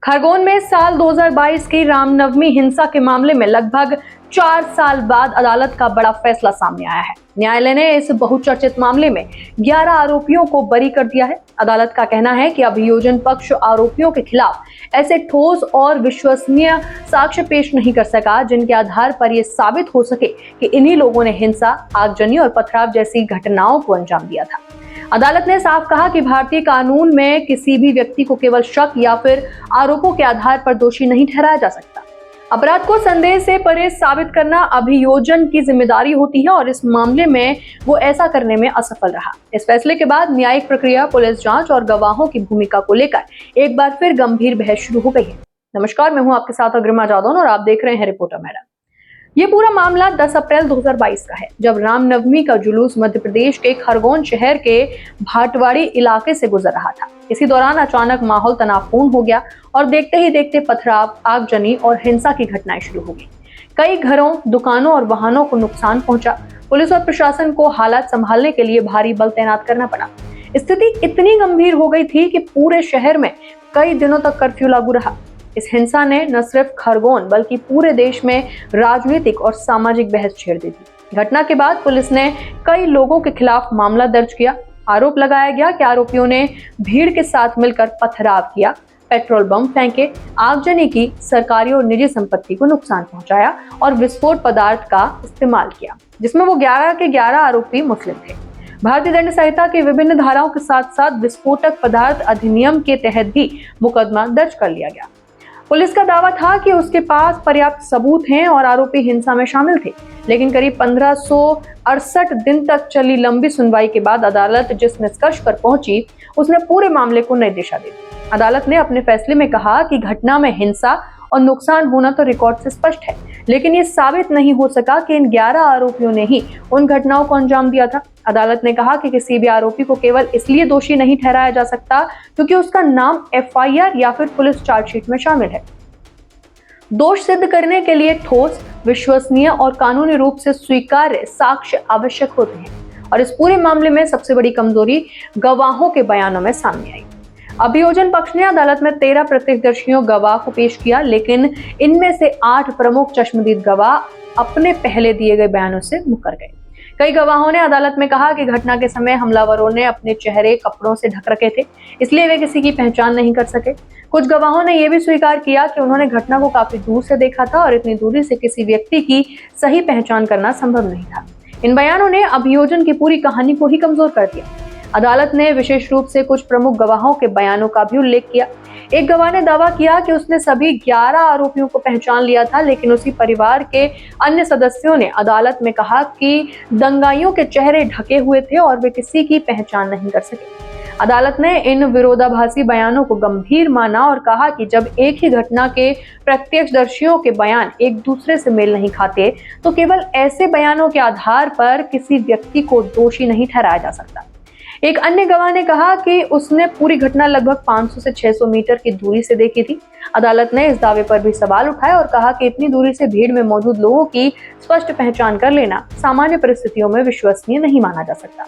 खरगोन में साल 2022 की रामनवमी हिंसा के मामले में लगभग 4 साल बाद अदालत का बड़ा फैसला सामने आया है। न्यायालय ने इस बहुचर्चित मामले में 11 आरोपियों को बरी कर दिया है। अदालत का कहना है कि अभियोजन पक्ष आरोपियों के खिलाफ ऐसे ठोस और विश्वसनीय साक्ष्य पेश नहीं कर सका जिनके आधार पर यह साबित हो सके कि इन्हीं लोगों ने हिंसा, आगजनी और पथराव जैसी घटनाओं को अंजाम दिया था। अदालत ने साफ कहा कि भारतीय कानून में किसी भी व्यक्ति को केवल शक या फिर आरोपों के आधार पर दोषी नहीं ठहराया जा सकता। अपराध को संदेह से परे साबित करना अभियोजन की जिम्मेदारी होती है और इस मामले में वो ऐसा करने में असफल रहा। इस फैसले के बाद न्यायिक प्रक्रिया, पुलिस जांच और गवाहों की भूमिका को लेकर एक बार फिर गंभीर बहस शुरू हो गई है। नमस्कार, मैं हूं आपके साथ अग्रिमा जादौन और आप देख रहे हैं रिपोर्टर मैडम। ये पूरा मामला 10 अप्रैल 2022 का है, जब रामनवमी का जुलूस मध्य प्रदेश के खरगोन शहर के भाटवाड़ी इलाके से गुजर रहा था। इसी दौरान अचानक माहौल तनावपूर्ण हो गया और देखते ही देखते पथराव, आगजनी और हिंसा की घटनाएं शुरू हो गई। कई घरों, दुकानों और वाहनों को नुकसान पहुंचा। पुलिस और प्रशासन को हालात संभालने के लिए भारी बल तैनात करना पड़ा। स्थिति इतनी गंभीर हो गई थी कि पूरे शहर में कई दिनों तक कर्फ्यू लागू रहा। इस हिंसा ने न सिर्फ खरगोन बल्कि पूरे देश में राजनीतिक और सामाजिक बहस छेड़ दी थी। घटना के बाद पुलिस ने कई लोगों के खिलाफ मामला दर्ज किया। आरोप लगाया गया कि आरोपियों ने भीड़ के साथ मिलकर पथराव किया, पेट्रोल बम फेंके, आगजनी की, सरकारी और निजी संपत्ति को नुकसान पहुंचाया और विस्फोट पदार्थ का इस्तेमाल किया, जिसमें वो 11 के 11 आरोपी मुस्लिम थे। भारतीय दंड संहिता की विभिन्न धाराओं के साथ साथ विस्फोटक पदार्थ अधिनियम के तहत भी मुकदमा दर्ज कर लिया गया। पुलिस का दावा था कि उसके पास पर्याप्त सबूत हैं और आरोपी हिंसा में शामिल थे, लेकिन करीब 1568 दिन तक चली लंबी सुनवाई के बाद अदालत जिस निष्कर्ष पर पहुंची, उसने पूरे मामले को नई दिशा दे दी। अदालत ने अपने फैसले में कहा कि घटना में हिंसा और नुकसान होना तो रिकॉर्ड से स्पष्ट है, लेकिन ये साबित नहीं हो सका कि इन 11 आरोपियों ने ही उन घटनाओं को अंजाम दिया था। अदालत ने कहा कि किसी भी आरोपी को केवल इसलिए दोषी नहीं ठहराया जा सकता क्योंकि उसका नाम एफआईआर या फिर पुलिस चार्जशीट में शामिल है। दोष सिद्ध करने के लिए ठोस, विश्वसनीय और कानूनी रूप से स्वीकार्य साक्ष्य आवश्यक होते हैं और इस पूरे मामले में सबसे बड़ी कमजोरी गवाहों के बयानों में सामने आई। अभियोजन पक्ष ने अदालत में 13 प्रत्यक्षदर्शियों गवाह को पेश किया, लेकिन इनमें से 8 प्रमुख चश्मदीद गवाह अपने पहले दिए गए बयानों से मुकर गए। कई गवाहों ने अदालत में कहा कि घटना के समय हमलावरों ने अपने चेहरे कपड़ों से ढक रखे थे, इसलिए वे किसी की पहचान नहीं कर सके। कुछ गवाहों ने यह भी स्वीकार किया कि उन्होंने घटना को काफी दूर से देखा था और इतनी दूरी से किसी व्यक्ति की सही पहचान करना संभव नहीं था। इन बयानों ने अभियोजन की पूरी कहानी को ही कमजोर कर दिया। अदालत ने विशेष रूप से कुछ प्रमुख गवाहों के बयानों का भी उल्लेख किया। एक गवाह ने दावा किया कि उसने सभी 11 आरोपियों को पहचान लिया था, लेकिन उसी परिवार के अन्य सदस्यों ने अदालत में कहा कि दंगाइयों के चेहरे ढके हुए थे और वे किसी की पहचान नहीं कर सके। अदालत ने इन विरोधाभासी बयानों को गंभीर माना और कहा कि जब एक ही घटना के प्रत्यक्षदर्शियों के बयान एक दूसरे से मेल नहीं खाते, तो केवल ऐसे बयानों के आधार पर किसी व्यक्ति को दोषी नहीं ठहराया जा सकता। एक अन्य गवाह ने कहा कि उसने पूरी घटना लगभग 500 से 600 मीटर की दूरी से देखी थी। अदालत ने इस दावे पर भी सवाल उठाया और कहा कि इतनी दूरी से भीड़ में मौजूद लोगों की स्पष्ट पहचान कर लेना सामान्य परिस्थितियों में विश्वसनीय नहीं माना जा सकता।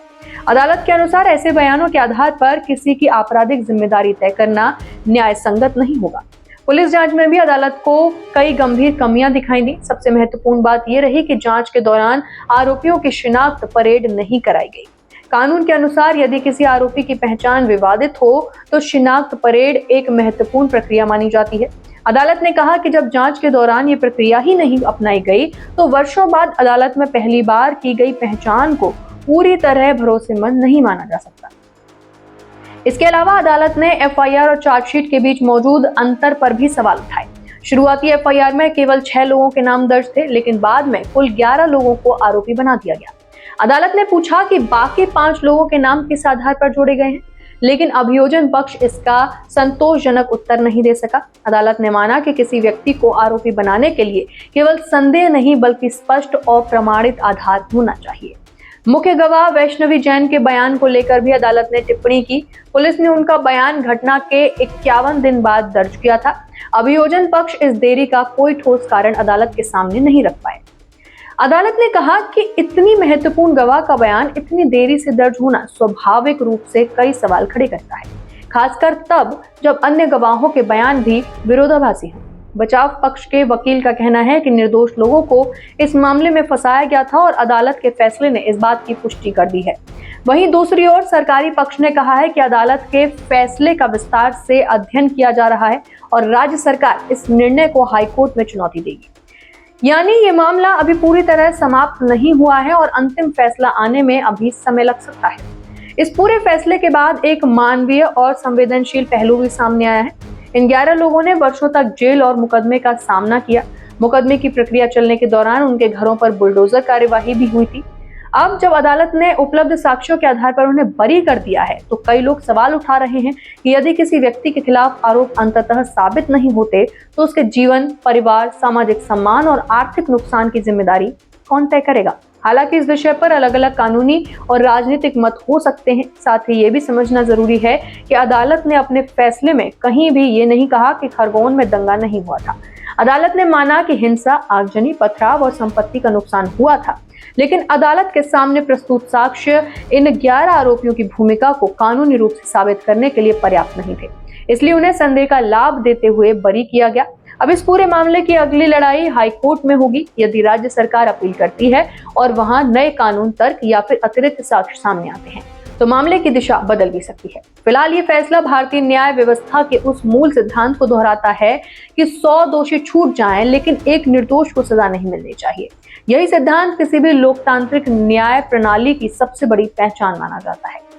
अदालत के अनुसार ऐसे बयानों के आधार पर किसी की आपराधिक जिम्मेदारी तय करना न्याय संगत नहीं होगा। पुलिस जांच में भी अदालत को कई गंभीर कमियां दिखाई दी। सबसे महत्वपूर्ण बात यह रही कि जांच के दौरान आरोपियों की शिनाख्त परेड नहीं कराई गई। कानून के अनुसार यदि किसी आरोपी की पहचान विवादित हो तो शिनाख्त परेड एक महत्वपूर्ण प्रक्रिया मानी जाती है। अदालत ने कहा कि जब जांच के दौरान ये प्रक्रिया ही नहीं अपनाई गई तो वर्षों बाद अदालत में पहली बार की गई पहचान को पूरी तरह भरोसेमंद नहीं माना जा सकता। इसके अलावा अदालत ने एफआईआर और चार्जशीट के बीच मौजूद अंतर पर भी सवाल उठाए। शुरुआती एफआईआर में केवल 6 लोगों के नाम दर्ज थे, लेकिन बाद में कुल 11 लोगों को आरोपी बना दिया गया। अदालत ने पूछा कि बाकी 5 लोगों के नाम किस आधार पर जोड़े गए हैं, लेकिन अभियोजन पक्ष इसका संतोषजनक उत्तर नहीं दे सका। अदालत ने माना कि किसी व्यक्ति को आरोपी बनाने के लिए केवल संदेह नहीं बल्कि स्पष्ट और प्रमाणित आधार होना चाहिए। मुख्य गवाह वैष्णवी जैन के बयान को लेकर भी अदालत ने टिप्पणी की। पुलिस ने उनका बयान घटना के 51 दिन बाद दर्ज किया था। अभियोजन पक्ष इस देरी का कोई ठोस कारण अदालत के सामने नहीं रख पाए। अदालत ने कहा कि इतनी महत्वपूर्ण गवाह का बयान इतनी देरी से दर्ज होना स्वाभाविक रूप से कई सवाल खड़े करता है। खासकर तब जब अन्य गवाहों के बयान भी विरोधाभासी हैं। बचाव पक्ष के वकील का कहना है कि निर्दोष लोगों को इस मामले में फंसाया गया था और अदालत के फैसले ने इस बात की पुष्टि कर दी है। वहीं दूसरी ओर सरकारी पक्ष ने कहा है कि अदालत के फैसले का विस्तार से अध्ययन किया जा रहा है और राज्य सरकार इस निर्णय को हाईकोर्ट में चुनौती देगी। यानी ये मामला अभी पूरी तरह समाप्त नहीं हुआ है और अंतिम फैसला आने में अभी समय लग सकता है। इस पूरे फैसले के बाद एक मानवीय और संवेदनशील पहलू भी सामने आया है। इन 11 लोगों ने वर्षों तक जेल और मुकदमे का सामना किया। मुकदमे की प्रक्रिया चलने के दौरान उनके घरों पर बुलडोजर कार्यवाही भी हुई थी। अब जब अदालत ने उपलब्ध साक्ष्यों के आधार पर उन्हें बरी कर दिया है, तो कई लोग सवाल उठा रहे हैं कि यदि किसी व्यक्ति के खिलाफ आरोप अंततः साबित नहीं होते, तो उसके जीवन, परिवार, सामाजिक सम्मान और आर्थिक नुकसान की जिम्मेदारी कौन तय करेगा। हालांकि इस विषय पर अलग अलग कानूनी और राजनीतिक मत हो सकते हैं। साथ ही ये भी समझना जरूरी है कि अदालत ने अपने फैसले में कहीं भी ये नहीं कहा कि खरगोन में दंगा नहीं हुआ था। अदालत ने माना कि हिंसा, आगजनी, पथराव और संपत्ति का नुकसान हुआ था, लेकिन अदालत के सामने प्रस्तुत साक्ष्य इन 11 आरोपियों की भूमिका को कानूनी रूप से साबित करने के लिए पर्याप्त नहीं थे। इसलिए उन्हें संदेह का लाभ देते हुए बरी किया गया। अब इस पूरे मामले की अगली लड़ाई हाईकोर्ट में होगी। यदि राज्य सरकार अपील करती है और वहां नए कानून, तर्क या फिर अतिरिक्त साक्ष्य सामने आते हैं, तो मामले की दिशा बदल भी सकती है। फिलहाल ये फैसला भारतीय न्याय व्यवस्था के उस मूल सिद्धांत को दोहराता है कि 100 दोषी छूट जाएं, लेकिन एक निर्दोष को सजा नहीं मिलनी चाहिए। यही सिद्धांत किसी भी लोकतांत्रिक न्याय प्रणाली की सबसे बड़ी पहचान माना जाता है।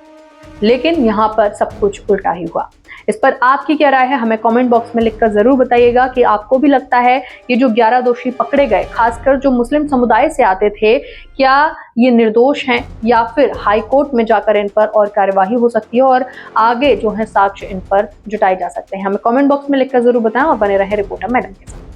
लेकिन यहाँ पर सब कुछ उल्टा ही हुआ। इस पर आपकी क्या राय है, हमें कमेंट बॉक्स में लिखकर जरूर बताइएगा कि आपको भी लगता है ये जो 11 दोषी पकड़े गए, खासकर जो मुस्लिम समुदाय से आते थे, क्या ये निर्दोष हैं या फिर हाईकोर्ट में जाकर इन पर और कार्यवाही हो सकती है और आगे जो है साक्ष्य इन पर जुटाए जा सकते हैं। हमें कमेंट बॉक्स में लिखकर जरूर बताएं और बने रहे रिपोर्टर मैडम के साथ।